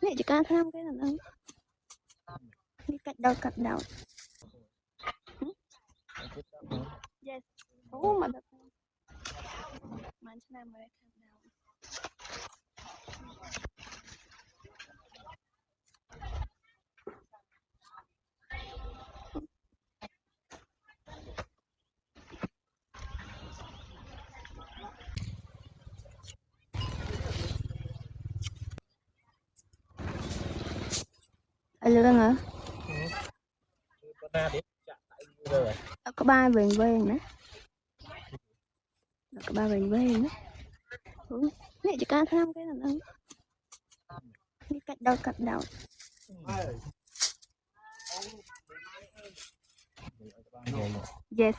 Nè chỉ can tham cái là nó đi cắt đầu yes mà đặt mình sẽ làm rồi cắt đầu lương hả? Có ba về nữa. Có ba về nữa. Nè chỉ can tham cái là nó đi cắt đầu yes